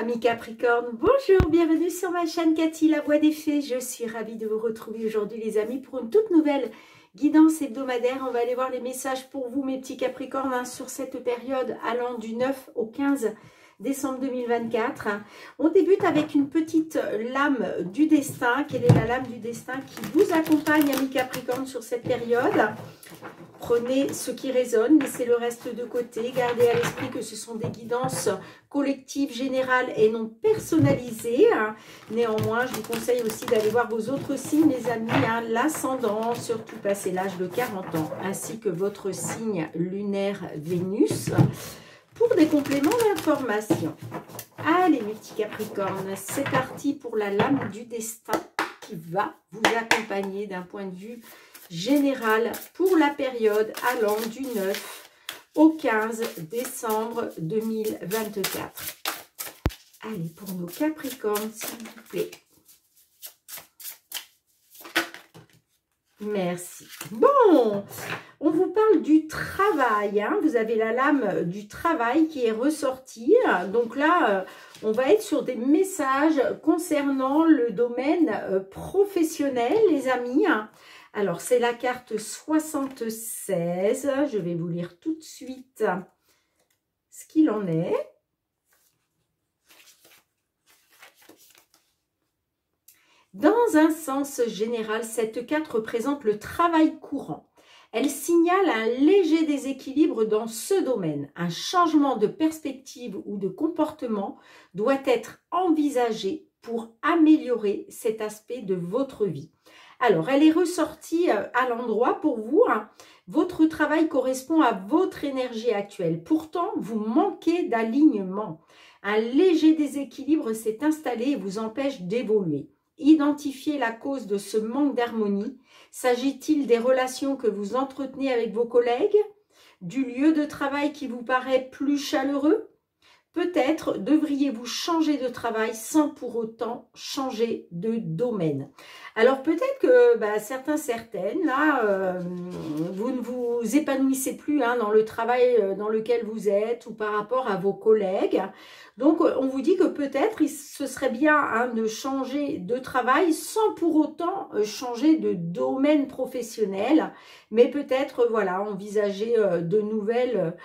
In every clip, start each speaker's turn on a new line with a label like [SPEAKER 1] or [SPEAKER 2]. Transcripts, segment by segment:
[SPEAKER 1] Amis Capricorne, bonjour, bienvenue sur ma chaîne Cathy, la voix des fées. Je suis ravie de vous retrouver aujourd'hui les amis pour une toute nouvelle guidance hebdomadaire. On va aller voir les messages pour vous mes petits Capricornes sur cette période allant du 9 au 15 décembre 2024. On débute avec une petite lame du destin. Quelle est la lame du destin qui vous accompagne amis Capricorne sur cette période? Prenez ce qui résonne, laissez le reste de côté. Gardez à l'esprit que ce sont des guidances collectives, générales et non personnalisées. Néanmoins, je vous conseille aussi d'aller voir vos autres signes, les amis. L'ascendant, surtout passé l'âge de 40 ans, ainsi que votre signe lunaire Vénus, pour des compléments d'information. Allez, mes petits Capricornes, c'est parti pour la lame du destin qui va vous accompagner d'un point de vue général pour la période allant du 9 au 15 décembre 2024. Allez, pour nos Capricornes, s'il vous plaît. Merci. Bon, on vous parle du travail. Vous avez la lame du travail qui est ressortie. Donc là, on va être sur des messages concernant le domaine professionnel, les amis. Alors, c'est la carte 76. Je vais vous lire tout de suite ce qu'il en est. Dans un sens général, cette carte représente le travail courant. Elle signale un léger déséquilibre dans ce domaine. Un changement de perspective ou de comportement doit être envisagé pour améliorer cet aspect de votre vie. Alors, elle est ressortie à l'endroit pour vous. Votre travail correspond à votre énergie actuelle. Pourtant, vous manquez d'alignement. Un léger déséquilibre s'est installé et vous empêche d'évoluer. Identifiez la cause de ce manque d'harmonie. S'agit-il des relations que vous entretenez avec vos collègues? Du lieu de travail qui vous paraît plus chaleureux? Peut-être devriez-vous changer de travail sans pour autant changer de domaine. Alors peut-être que certaines, là, vous ne vous épanouissez plus dans le travail dans lequel vous êtes ou par rapport à vos collègues. Donc on vous dit que peut-être ce serait bien de changer de travail sans pour autant changer de domaine professionnel. Mais peut-être voilà, envisager de nouvelles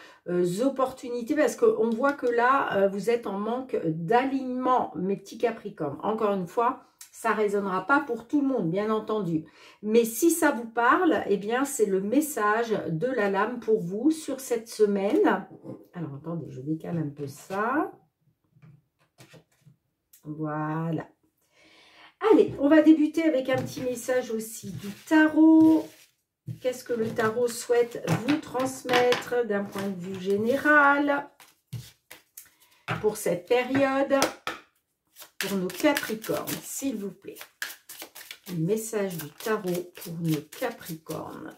[SPEAKER 1] opportunités parce qu'on voit que là, vous êtes en manque d'alignement, mes petits Capricornes. Encore une fois, ça ne résonnera pas pour tout le monde, bien entendu. Mais si ça vous parle, eh bien, c'est le message de la lame pour vous sur cette semaine. Alors, attendez, je décale un peu ça. Voilà. Allez, on va débuter avec un petit message aussi du tarot. Qu'est-ce que le tarot souhaite vous transmettre d'un point de vue général pour cette période, pour nos Capricornes, s'il vous plaît. Le message du tarot pour nos Capricornes.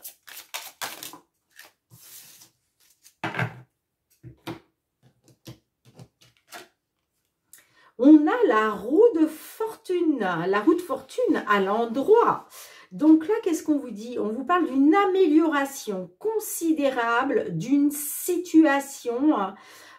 [SPEAKER 1] On a la roue de fortune à l'endroit. Donc là, qu'est-ce qu'on vous dit? On vous parle d'une amélioration considérable d'une situation.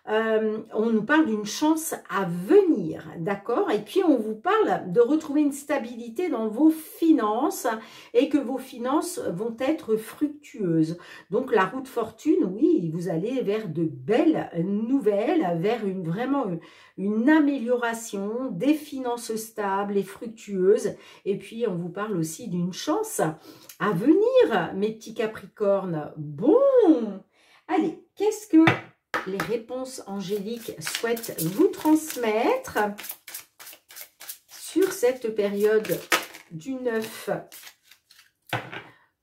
[SPEAKER 1] On nous parle d'une chance à venir, d'accord? Et puis, on vous parle de retrouver une stabilité dans vos finances et que vos finances vont être fructueuses. Donc, la roue de fortune, oui, vous allez vers de belles nouvelles, vers vraiment une amélioration des finances stables et fructueuses. Et puis, on vous parle aussi d'une chance à venir, mes petits Capricornes. Bon, allez, qu'est-ce que les réponses angéliques souhaitent vous transmettre sur cette période du 9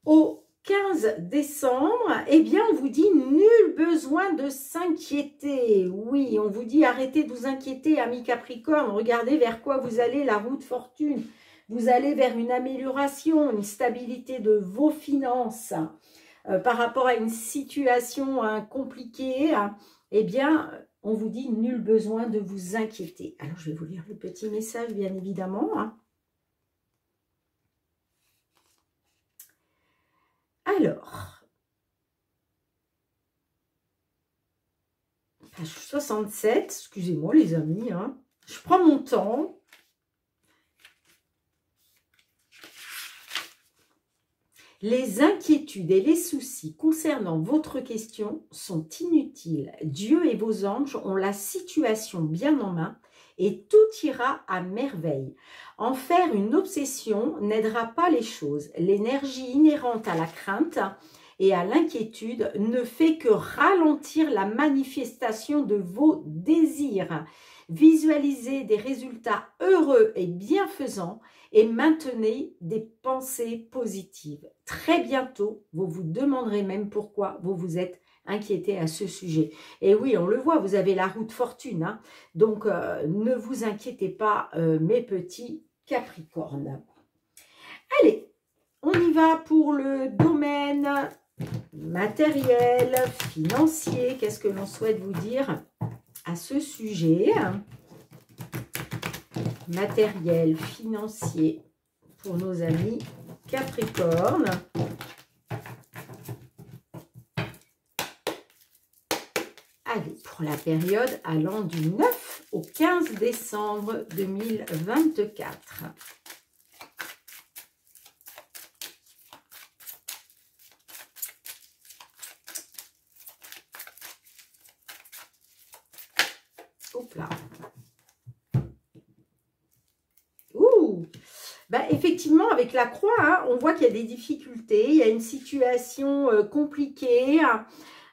[SPEAKER 1] au 15 décembre? Eh bien, on vous dit nul besoin de s'inquiéter. Oui, on vous dit arrêtez de vous inquiéter, amis Capricorne. Regardez vers quoi vous allez, la roue de fortune. Vous allez vers une amélioration, une stabilité de vos finances. Par rapport à une situation compliquée, eh bien, on vous dit nul besoin de vous inquiéter. Alors, je vais vous lire le petit message, bien évidemment. Alors, page 67, excusez-moi les amis, Je prends mon temps. Les inquiétudes et les soucis concernant votre question sont inutiles. Dieu et vos anges ont la situation bien en main et tout ira à merveille. En faire une obsession n'aidera pas les choses. L'énergie inhérente à la crainte et à l'inquiétude ne fait que ralentir la manifestation de vos désirs. Visualisez des résultats heureux et bienfaisants et maintenez des pensées positives. Très bientôt, vous vous demanderez même pourquoi vous vous êtes inquiété à ce sujet. Et oui, on le voit, vous avez la roue de fortune. Hein. Donc, ne vous inquiétez pas, mes petits Capricornes. Allez, on y va pour le domaine matériel, financier. Qu'est-ce que l'on souhaite vous dire à ce sujet? Matériel, financier pour nos amis Capricorne. Allez, pour la période allant du 9 au 15 décembre 2024. Hop là. Ouh! Bah, effectivement, avec la croix, hein, on voit qu'il y a des difficultés, il y a une situation compliquée.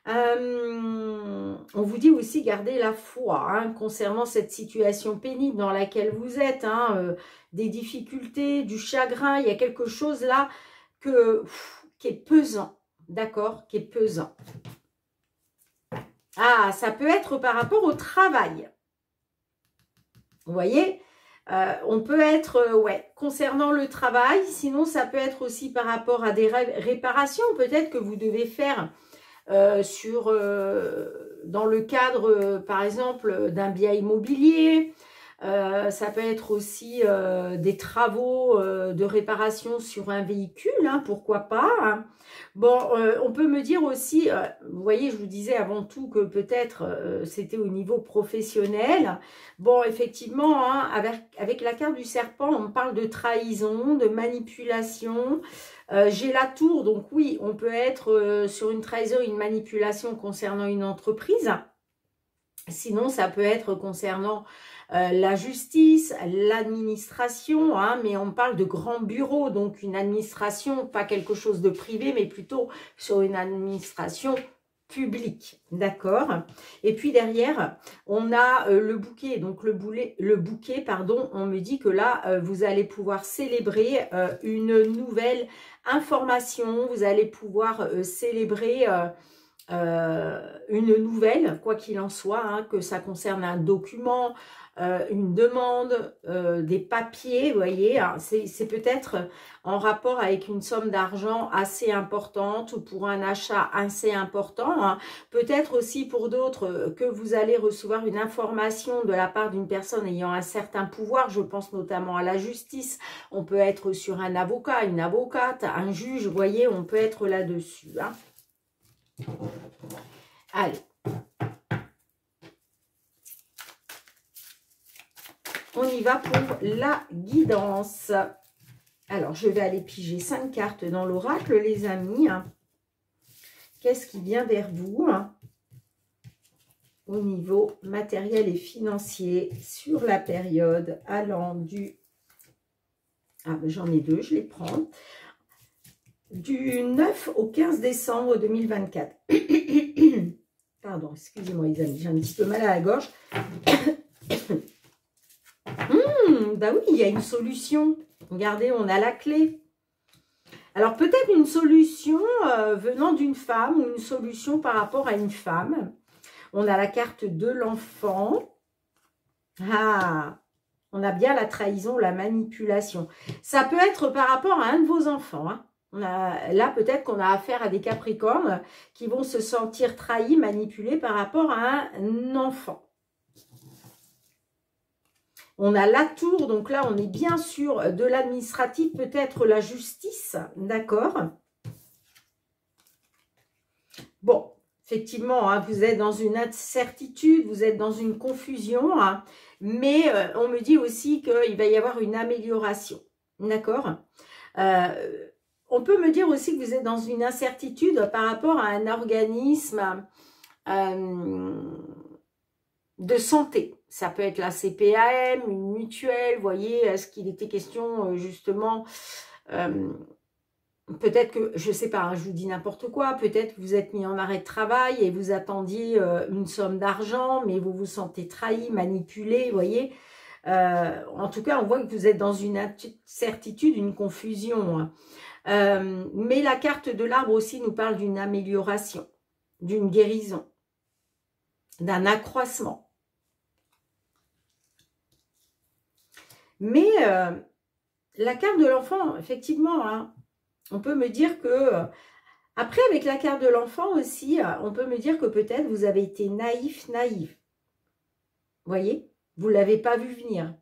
[SPEAKER 1] On vous dit aussi garder la foi hein, concernant cette situation pénible dans laquelle vous êtes, hein, des difficultés, du chagrin, il y a quelque chose là qui est pesant, d'accord, qui est pesant. Ah, ça peut être par rapport au travail. Vous voyez, on peut être, ouais, concernant le travail, sinon ça peut être aussi par rapport à des réparations, peut-être que vous devez faire dans le cadre, par exemple, d'un bien immobilier. Ça peut être aussi des travaux de réparation sur un véhicule, hein, pourquoi pas. Hein. Bon, on peut me dire aussi, vous voyez, je vous disais avant tout que peut-être c'était au niveau professionnel. Bon, effectivement, hein, avec la carte du serpent, on parle de trahison, de manipulation. J'ai la tour, donc oui, on peut être sur une trahison, une manipulation concernant une entreprise. Sinon, ça peut être concernant la justice, l'administration, hein, mais on parle de grands bureaux, donc une administration, pas quelque chose de privé, mais plutôt sur une administration publique, d'accord? Et puis derrière, on a le bouquet, donc le bouquet, pardon, on me dit que là, vous allez pouvoir célébrer une nouvelle information, vous allez pouvoir célébrer une nouvelle, quoi qu'il en soit, hein, que ça concerne un document, une demande, des papiers, vous voyez, c'est peut-être en rapport avec une somme d'argent assez importante ou pour un achat assez important, hein. Peut-être aussi pour d'autres que vous allez recevoir une information de la part d'une personne ayant un certain pouvoir, je pense notamment à la justice, on peut être sur un avocat, une avocate, un juge, vous voyez, on peut être là-dessus, hein. Allez. On y va pour la guidance. Alors, je vais aller piger 5 cartes dans l'oracle, les amis. Qu'est-ce qui vient vers vous au niveau matériel et financier sur la période allant du... Ah, ben, j'en ai deux, je les prends. Du 9 au 15 décembre 2024. Pardon, excusez-moi les amis, j'ai un petit peu mal à la gorge. Bah oui, il y a une solution. Regardez, on a la clé. Alors peut-être une solution venant d'une femme ou une solution par rapport à une femme. On a la carte de l'enfant. Ah, on a bien la trahison, la manipulation. Ça peut être par rapport à un de vos enfants. Hein. Là, peut-être qu'on a affaire à des Capricornes qui vont se sentir trahis, manipulés par rapport à un enfant. On a la tour, donc là, on est bien sûr de l'administratif, peut-être la justice, d'accord? Bon, effectivement, hein, vous êtes dans une incertitude, vous êtes dans une confusion, hein, mais on me dit aussi qu'il va y avoir une amélioration. D'accord? On peut me dire aussi que vous êtes dans une incertitude par rapport à un organisme de santé. Ça peut être la CPAM, une mutuelle, vous voyez, est-ce qu'il était question justement, peut-être que, je ne sais pas, hein, je vous dis n'importe quoi, peut-être que vous êtes mis en arrêt de travail et vous attendiez une somme d'argent, mais vous vous sentez trahi, manipulé, vous voyez. En tout cas, on voit que vous êtes dans une incertitude, une confusion. Mais la carte de l'arbre aussi nous parle d'une amélioration, d'une guérison, d'un accroissement. Mais la carte de l'enfant, effectivement, hein, on peut me dire que, après avec la carte de l'enfant aussi, on peut me dire que peut-être vous avez été naïf. Vous voyez, vous ne l'avez pas vu venir.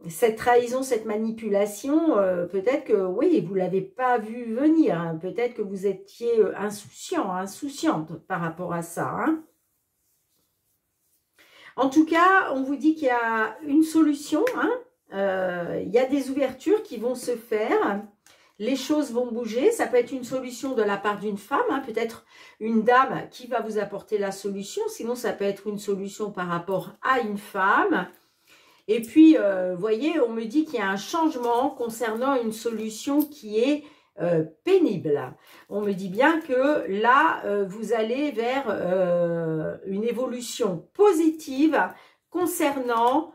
[SPEAKER 1] Cette trahison, cette manipulation, peut-être que, oui, vous ne l'avez pas vu venir. Hein, peut-être que vous étiez insouciant, insouciante par rapport à ça. Hein. En tout cas, on vous dit qu'il y a une solution, hein. Il y a des ouvertures qui vont se faire, les choses vont bouger, ça peut être une solution de la part d'une femme, hein, peut-être une dame qui va vous apporter la solution, sinon ça peut être une solution par rapport à une femme. Et puis, vous voyez, on me dit qu'il y a un changement concernant une solution qui est pénible. On me dit bien que là, vous allez vers une évolution positive concernant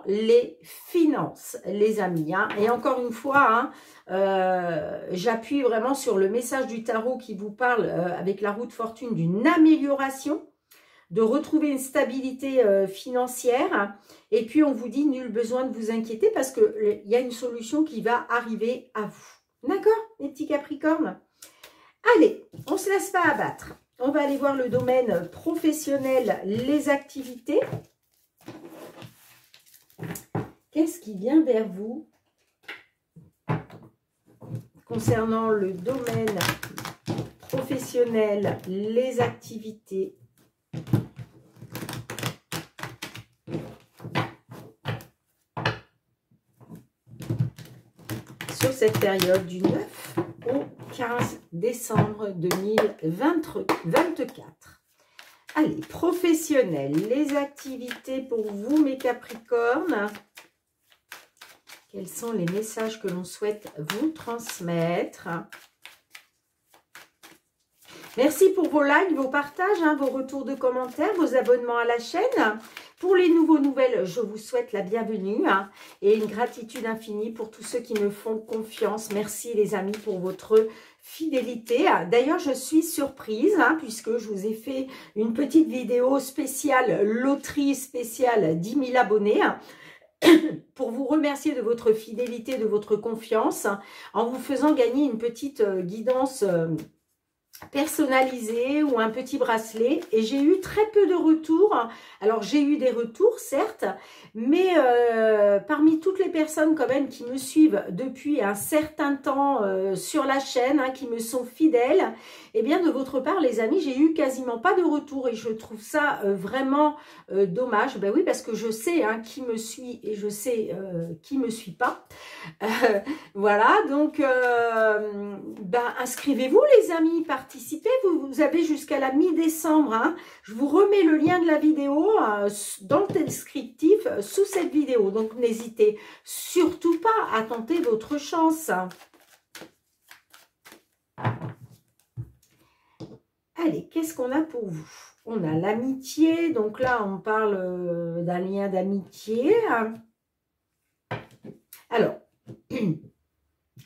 [SPEAKER 1] les finances, les amis. Hein. Et encore une fois, hein, j'appuie vraiment sur le message du tarot qui vous parle avec la roue de fortune d'une amélioration, de retrouver une stabilité financière. Et puis, on vous dit, nul besoin de vous inquiéter parce qu'il y a une solution qui va arriver à vous. D'accord, les petits Capricornes? Allez, on ne se laisse pas abattre. On va aller voir le domaine professionnel, les activités. Qu'est-ce qui vient vers vous concernant le domaine professionnel, les activités? Sur cette période du 9 au 15 décembre 2024. Allez, professionnel, les activités pour vous, mes Capricornes. Quels sont les messages que l'on souhaite vous transmettre? Merci pour vos likes, vos partages, hein, vos retours de commentaires, vos abonnements à la chaîne. Pour les nouvelles, je vous souhaite la bienvenue hein, et une gratitude infinie pour tous ceux qui me font confiance. Merci les amis pour votre fidélité. D'ailleurs, je suis surprise hein, puisque je vous ai fait une petite vidéo spéciale, loterie spéciale 10 000 abonnés. Pour vous remercier de votre fidélité, de votre confiance, en vous faisant gagner une petite guidance personnalisé ou un petit bracelet et j'ai eu très peu de retours. Alors j'ai eu des retours certes, mais parmi toutes les personnes quand même qui me suivent depuis un certain temps sur la chaîne, hein, qui me sont fidèles, et bien de votre part les amis, j'ai eu quasiment pas de retours et je trouve ça vraiment dommage. Ben oui, parce que je sais hein, qui me suit et je sais qui me suit pas. Voilà, donc ben, inscrivez-vous les amis, participez, vous avez jusqu'à la mi-décembre. Hein. Je vous remets le lien de la vidéo dans le descriptif sous cette vidéo. Donc n'hésitez surtout pas à tenter votre chance. Allez, qu'est-ce qu'on a pour vous? On a l'amitié, donc là on parle d'un lien d'amitié. Alors,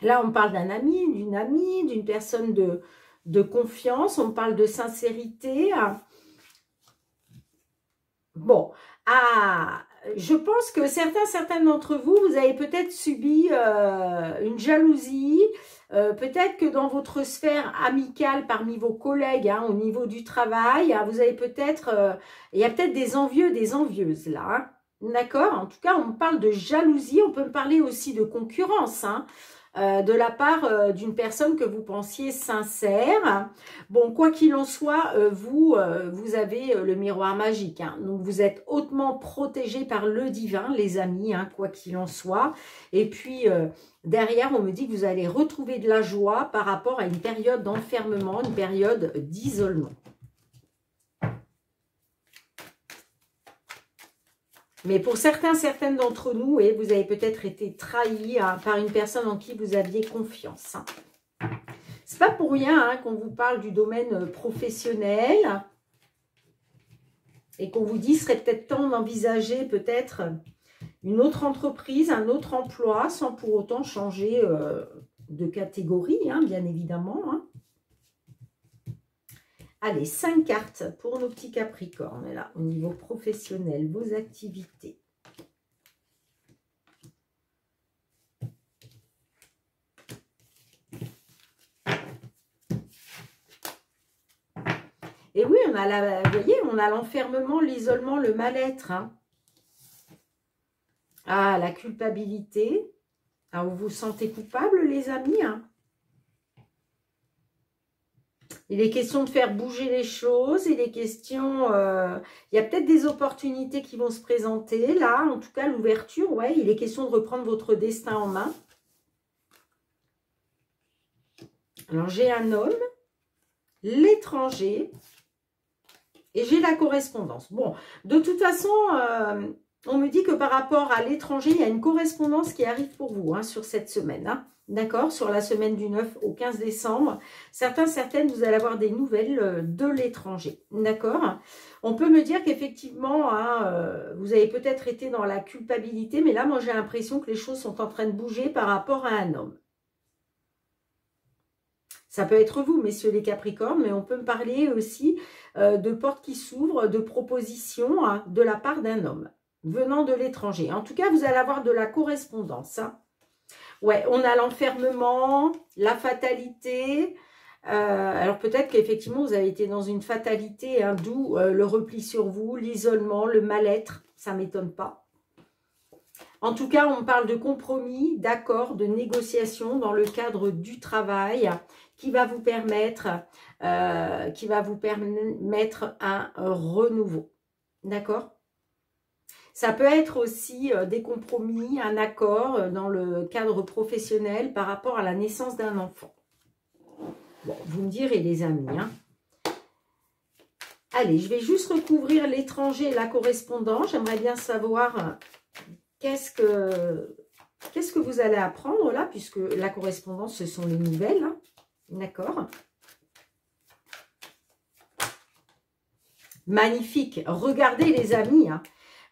[SPEAKER 1] là on parle d'un ami, d'une personne de confiance, on parle de sincérité. Bon, je pense que certains d'entre vous, vous avez peut-être subi une jalousie, peut-être que dans votre sphère amicale, parmi vos collègues, hein, au niveau du travail, hein, vous avez peut-être, il y a peut-être des envieux, des envieuses là, hein, d'accord? En tout cas, on parle de jalousie, on peut parler aussi de concurrence, hein. de la part d'une personne que vous pensiez sincère. Bon, quoi qu'il en soit, vous avez le miroir magique, hein. Donc, vous êtes hautement protégé par le divin, les amis, hein, quoi qu'il en soit. Et puis, derrière, on me dit que vous allez retrouver de la joie par rapport à une période d'enfermement, une période d'isolement. Mais pour certaines d'entre nous, et vous avez peut-être été trahis hein, par une personne en qui vous aviez confiance. Hein. C'est pas pour rien hein, qu'on vous parle du domaine professionnel et qu'on vous dit qu'il serait peut-être temps d'envisager peut-être une autre entreprise, un autre emploi, sans pour autant changer de catégorie, hein, bien évidemment. Hein. Allez, 5 cartes pour nos petits Capricornes, là, au niveau professionnel, vos activités. Et oui, on a vous voyez, on a l'enfermement, l'isolement, le mal-être. Hein. Ah, la culpabilité. Ah, vous vous sentez coupable, les amis, hein. Il est question de faire bouger les choses, il est question, il y a peut-être des opportunités qui vont se présenter, là, en tout cas l'ouverture, ouais, il est question de reprendre votre destin en main. Alors j'ai un homme, l'étranger, et j'ai la correspondance. Bon, de toute façon, on me dit que par rapport à l'étranger, il y a une correspondance qui arrive pour vous hein, sur cette semaine, hein. D'accord, sur la semaine du 9 au 15 décembre. Certaines, vous allez avoir des nouvelles de l'étranger. D'accord. On peut me dire qu'effectivement, hein, vous avez peut-être été dans la culpabilité, mais là, moi, j'ai l'impression que les choses sont en train de bouger par rapport à un homme. Ça peut être vous, messieurs les Capricornes, mais on peut me parler aussi de portes qui s'ouvrent, de propositions hein, de la part d'un homme venant de l'étranger. En tout cas, vous allez avoir de la correspondance, hein. Ouais, on a l'enfermement, la fatalité. Alors peut-être qu'effectivement, vous avez été dans une fatalité, hein, d'où le repli sur vous, l'isolement, le mal-être. Ça ne m'étonne pas. En tout cas, on parle de compromis, d'accord, de négociation dans le cadre du travail qui va vous permettre un renouveau. D'accord ? Ça peut être aussi des compromis, un accord dans le cadre professionnel par rapport à la naissance d'un enfant. Bon, vous me direz les amis. Hein. Allez, je vais juste recouvrir l'étranger et la correspondance. J'aimerais bien savoir qu'est-ce que vous allez apprendre là, puisque la correspondance, ce sont les nouvelles. Hein. D'accord. Magnifique. Regardez les amis, hein.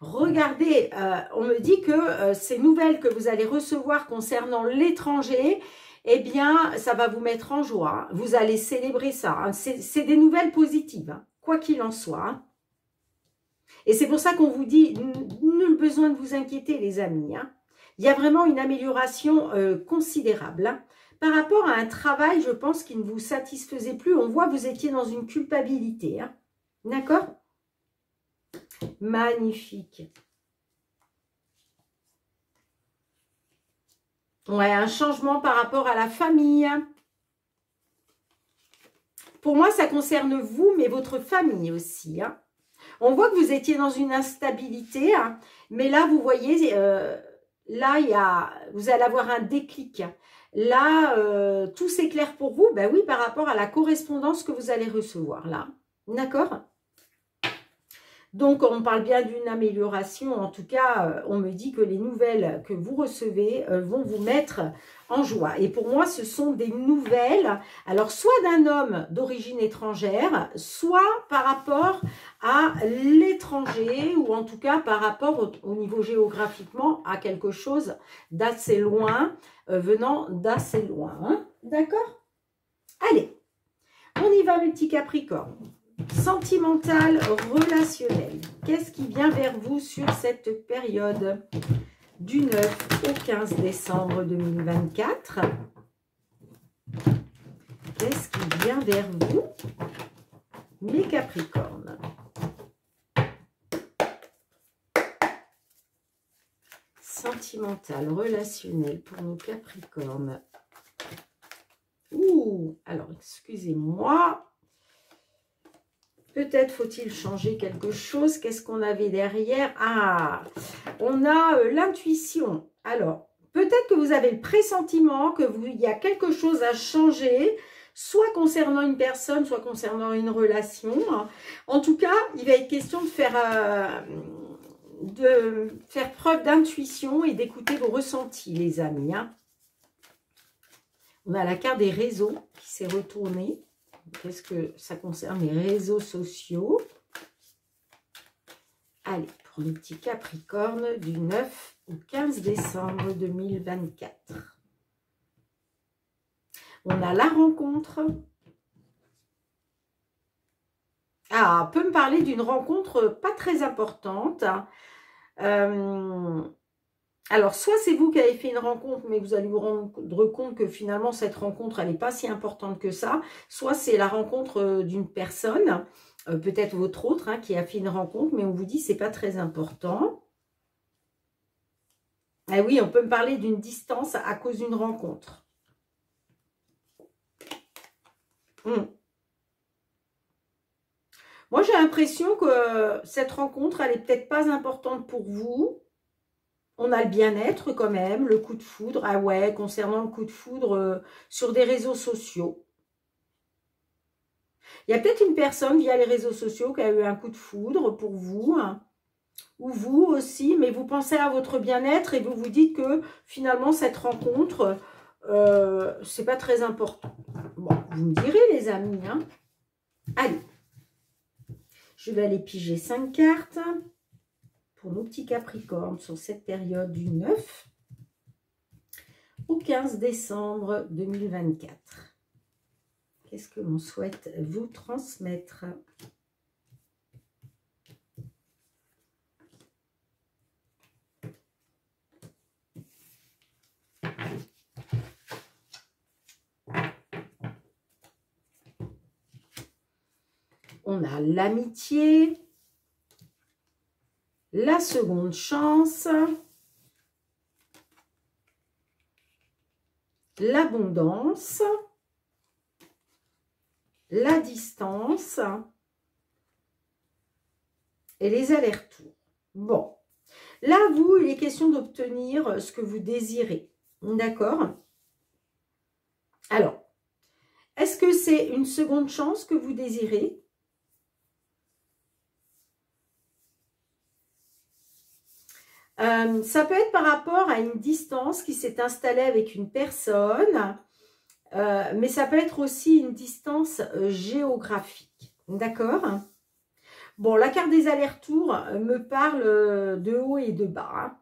[SPEAKER 1] Regardez, on me dit que ces nouvelles que vous allez recevoir concernant l'étranger, eh bien, ça va vous mettre en joie. Hein. Vous allez célébrer ça. Hein. C'est des nouvelles positives, hein, quoi qu'il en soit. Hein. Et c'est pour ça qu'on vous dit, nul besoin de vous inquiéter, les amis. Hein. Il y a vraiment une amélioration considérable. Hein. Par rapport à un travail, je pense qu'il ne vous satisfaisait plus. On voit que vous étiez dans une culpabilité. Hein. D'accord ? Magnifique. Ouais, un changement par rapport à la famille. Pour moi, ça concerne vous, mais votre famille aussi. Hein. On voit que vous étiez dans une instabilité, hein, mais là, vous voyez, là, vous allez avoir un déclic. Là, tout s'éclaire pour vous. Ben oui, par rapport à la correspondance que vous allez recevoir là. D'accord ? Donc, on parle bien d'une amélioration. En tout cas, on me dit que les nouvelles que vous recevez vont vous mettre en joie. Et pour moi, ce sont des nouvelles, alors soit d'un homme d'origine étrangère, soit par rapport à l'étranger, ou en tout cas par rapport au niveau géographiquement à quelque chose d'assez loin, venant d'assez loin. Hein. D'accord ? Allez, on y va mes petits Capricornes. Sentimental, relationnel. Qu'est-ce qui vient vers vous sur cette période du 9 au 15 décembre 2024? Qu'est-ce qui vient vers vous, mes Capricornes? Sentimental, relationnel pour nos Capricornes. Ouh, alors, excusez-moi. Peut-être faut-il changer quelque chose. Qu'est-ce qu'on avait derrière? Ah, on a l'intuition. Alors, peut-être que vous avez le pressentiment qu'il y a quelque chose à changer, soit concernant une personne, soit concernant une relation. En tout cas, il va être question de faire preuve d'intuition et d'écouter vos ressentis, les amis. Hein. On a la carte des réseaux qui s'est retournée. Qu'est-ce que ça concerne les réseaux sociaux? Allez, pour les petits Capricornes du 9 au 15 décembre 2024. On a la rencontre. Ah, peut me parler d'une rencontre pas très importante. Alors, soit c'est vous qui avez fait une rencontre, mais vous allez vous rendre compte que finalement, cette rencontre, elle n'est pas si importante que ça. Soit c'est la rencontre d'une personne, peut-être votre autre, hein, qui a fait une rencontre, mais on vous dit c'est pas très important. Ah oui, on peut me parler d'une distance à cause d'une rencontre. Moi, j'ai l'impression que cette rencontre, elle n'est peut-être pas importante pour vous. On a le bien-être quand même, le coup de foudre. Ah ouais, concernant le coup de foudre sur des réseaux sociaux. Il y a peut-être une personne via les réseaux sociaux qui a eu un coup de foudre pour vous. Hein, ou vous aussi, mais vous pensez à votre bien-être et vous vous dites que finalement cette rencontre, c'est pas très important. Bon, vous me direz les amis. Hein. Allez, je vais aller piger 5 cartes. Pour nos petits Capricornes sur cette période du 9 au 15 décembre 2024. Qu'est-ce que l'on souhaite vous transmettre? On a l'amitié, la seconde chance, l'abondance, la distance et les allers-retours. Bon, là, vous, il est question d'obtenir ce que vous désirez. D'accord? Alors, est-ce que c'est une seconde chance que vous désirez? Ça peut être par rapport à une distance qui s'est installée avec une personne, mais ça peut être aussi une distance géographique. D'accord? Bon, la carte des allers-retours me parle de haut et de bas. Hein.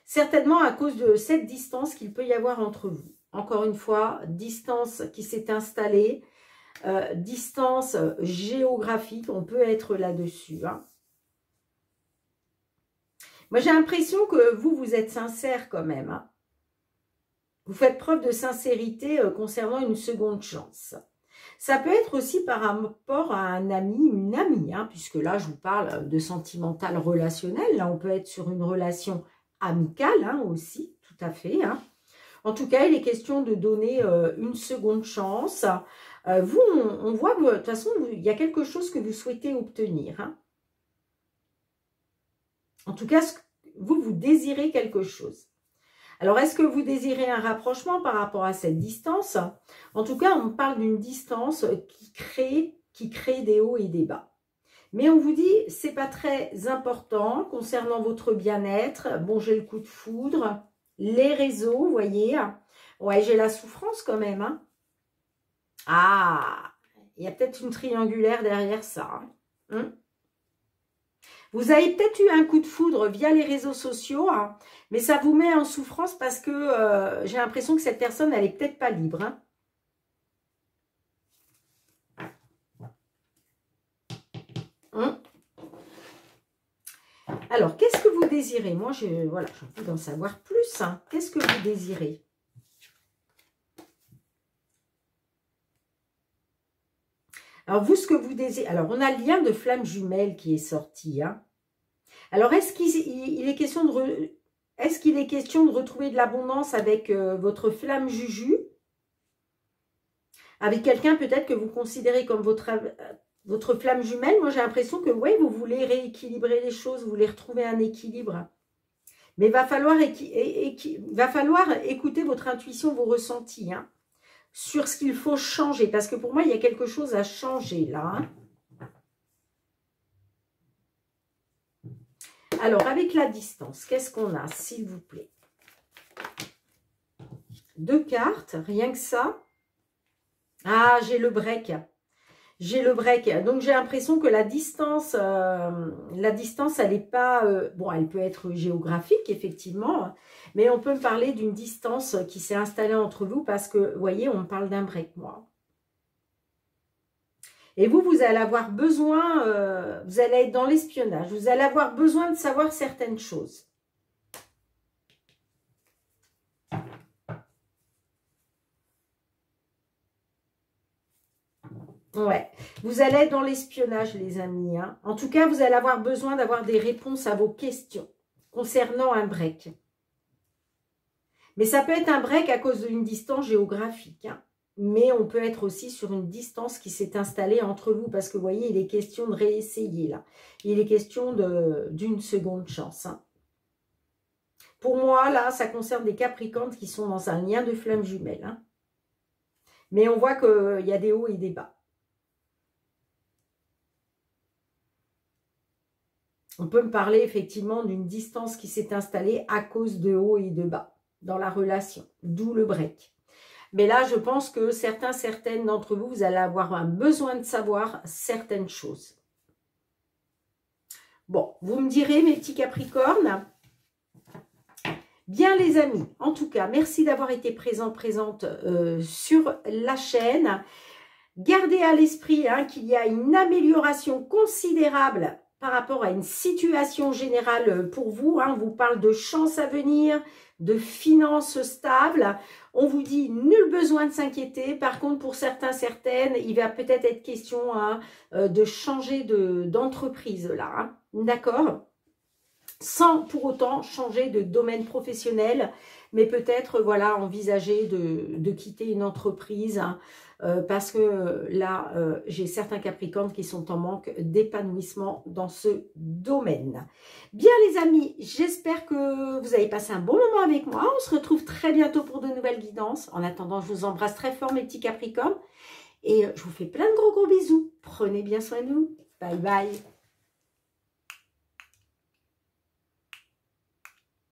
[SPEAKER 1] Certainement à cause de cette distance qu'il peut y avoir entre vous. Encore une fois, distance qui s'est installée, distance géographique, on peut être là-dessus. Hein. Moi, j'ai l'impression que vous êtes sincère quand même. Hein. Vous faites preuve de sincérité concernant une seconde chance. Ça peut être aussi par rapport à un ami, une amie, hein, puisque là, je vous parle de sentimental relationnel. Là, on peut être sur une relation amicale hein, aussi, tout à fait. Hein. En tout cas, il est question de donner une seconde chance. Vous, on voit que de toute façon, il y a quelque chose que vous souhaitez obtenir. Hein. En tout cas, vous désirez quelque chose. Alors, est-ce que vous désirez un rapprochement par rapport à cette distance? En tout cas, on parle d'une distance qui crée des hauts et des bas. Mais on vous dit, c'est pas très important concernant votre bien-être. Bon, j'ai le coup de foudre, les réseaux, vous voyez. Ouais, j'ai la souffrance quand même. Hein. Ah, il y a peut-être une triangulaire derrière ça. Hein. Vous avez peut-être eu un coup de foudre via les réseaux sociaux, hein, mais ça vous met en souffrance parce que j'ai l'impression que cette personne, elle n'est peut-être pas libre. Hein. Alors, qu'est-ce que vous désirez? Moi, j'ai envie d'en savoir plus. Hein. Qu'est-ce que vous désirez? Alors, vous, ce que vous désirez... Alors, on a le lien de flamme jumelle qui est sorti. Hein. Alors, est-ce qu'il est question de... Est-ce qu'il est question de retrouver de l'abondance avec votre flamme juju? Avec quelqu'un peut-être que vous considérez comme votre flamme jumelle. Moi, j'ai l'impression que ouais, vous voulez rééquilibrer les choses, vous voulez retrouver un équilibre. Mais il va falloir écouter votre intuition, vos ressentis, hein, sur ce qu'il faut changer. Parce que pour moi, il y a quelque chose à changer là. Hein. Alors, avec la distance, qu'est-ce qu'on a, s'il vous plaît? 2 cartes, rien que ça. Ah, j'ai le break. J'ai le break. Donc, j'ai l'impression que la distance, elle n'est pas... bon, elle peut être géographique, effectivement. Mais on peut me parler d'une distance qui s'est installée entre vous parce que, vous voyez, on me parle d'un break, moi. Et vous allez avoir besoin... vous allez être dans l'espionnage. Vous allez avoir besoin de savoir certaines choses. Ouais, vous allez être dans l'espionnage, les amis. Hein. En tout cas, vous allez avoir besoin d'avoir des réponses à vos questions concernant un break. Mais ça peut être un break à cause d'une distance géographique. Hein. Mais on peut être aussi sur une distance qui s'est installée entre vous. Parce que vous voyez, il est question de réessayer là. Il est question d'une seconde chance. Hein. Pour moi, là, ça concerne des Capricornes qui sont dans un lien de flamme jumelle. Hein. Mais on voit qu'il y a des hauts et des bas. On peut me parler effectivement d'une distance qui s'est installée à cause de haut et de bas dans la relation, d'où le break. Mais là, je pense que certaines d'entre vous, vous allez avoir un besoin de savoir certaines choses. Bon, vous me direz, mes petits Capricornes. Bien les amis, en tout cas, merci d'avoir été présente sur la chaîne. Gardez à l'esprit hein, qu'il y a une amélioration considérable par rapport à une situation générale pour vous. Hein. On vous parle de chance à venir, de finances stables. On vous dit nul besoin de s'inquiéter. Par contre, pour certaines, il va peut-être être question hein, de changer d'entreprise là. Hein. D'accord ? Sans pour autant changer de domaine professionnel, mais peut-être voilà envisager de quitter une entreprise hein, parce que là, j'ai certains Capricornes qui sont en manque d'épanouissement dans ce domaine. Bien les amis, j'espère que vous avez passé un bon moment avec moi. On se retrouve très bientôt pour de nouvelles guidances. En attendant, je vous embrasse très fort mes petits Capricornes et je vous fais plein de gros bisous. Prenez bien soin de vous. Bye bye.